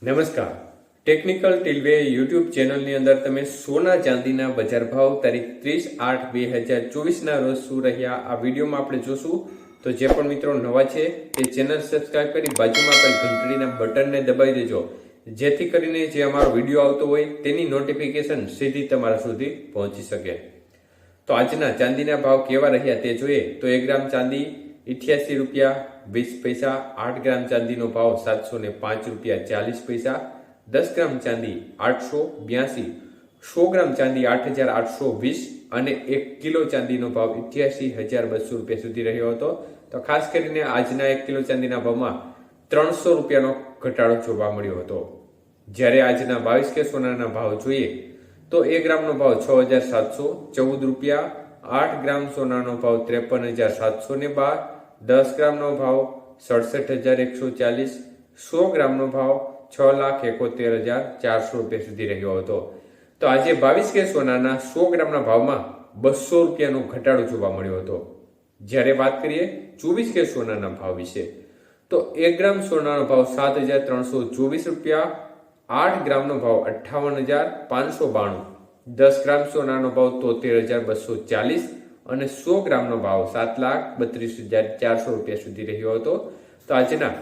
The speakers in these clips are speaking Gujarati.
નમસ્કાર, ટેકનિકલ ટીલવે યુટ્યુબ ચેનલની અંદર તમે સોના ચાંદીના બજાર ભાવ તારીખ 30/8/2024 રોજ શું રહ્યા આ વિડીયોમાં આપણે જોશું. તો જે પણ મિત્રો નવા છે તે ચેનલ સબસ્ક્રાઇબ કરી બાજુમાં આપેલ ઘંટડીના બટનને દબાવી દેજો, જેથી કરીને જે અમારો વિડીયો આવતો હોય તેની નોટિફિકેશન સીધી તમારા સુધી પહોંચી શકે. તો આજના ચાંદીના ભાવ કેવા રહ્યા તે જોઈએ. તો 1 ગ્રામ ચાંદી 88 રૂપિયા 20 પૈસા, 8 ગ્રામ ચાંદીનો ભાવ 705 રૂપિયા 40 પૈસા, 10 ગ્રામ ચાંદી 882, 100 ગ્રામ ચાંદી 8820 અને 1 કિલો ચાંદીનો ભાવ 88,200 રૂપિયા સુધી રહ્યો હતો. તો ખાસ કરીને આજના 1 કિલો ચાંદીના ભાવમાં 300 રૂપિયાનો ઘટાડો જોવા મળ્યો હતો. જ્યારે આજના 22 કે સોનાના ભાવ જોઈએ તો 1 ગ્રામનો ભાવ 6,714 રૂપિયા, 8 ગ્રામ સોનાનો ભાવ 53,712, 10 ગ્રામનો ભાવ 67,140, 100 ગ્રામનો ભાવ 6,71,400 રૂપિયા સુધી રહ્યો હતો. તો આજે 22 કે સોનાના 100 ગ્રામના ભાવમાં 200 રૂપિયાનો ઘટાડો જોવા મળ્યો હતો. જ્યારે વાત કરીએ 24 કે સોનાના ભાવ વિશે તો 1 ગ્રામ સોનાનો ભાવ 7,324 રૂપિયા, 8 ગ્રામનો ભાવ 58,592, 10 ગ્રામ સોનાનો ભાવ 73,240 અને 100 ગ્રામનો ભાવ 7,32,400 રૂપિયા સુધી રહ્યો હતો. તો આજના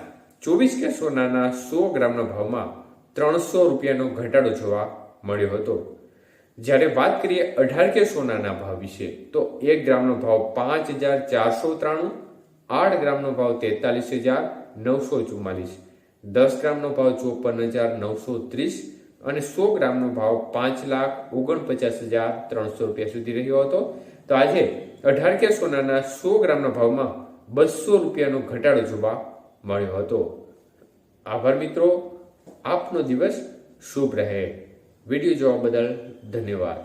24 કે સોનાના 100 ગ્રામના ભાવમાં 300 રૂપિયાનો ઘટાડો જોવા મળ્યો હતો. જ્યારે વાત કરીએ 18 કે સોનાના ભાવ વિશે તો 1 ગ્રામનો ભાવ 5,493, 8 ગ્રામનો ભાવ 43,944, 10 ગ્રામનો ભાવ 54,930 અને 100 ગ્રામનો ભાવ 5,49,300 રૂપિયા સુધી રહ્યો હતો. તો આજે 18 કે સોનાના 100 ગ્રામના ભાવમાં 200 રૂપિયાનો ઘટાડો જોવા મળ્યો હતો. આભાર મિત્રો, આપનો દિવસ શુભ રહે. વિડીયો જોવા બદલ ધન્યવાદ.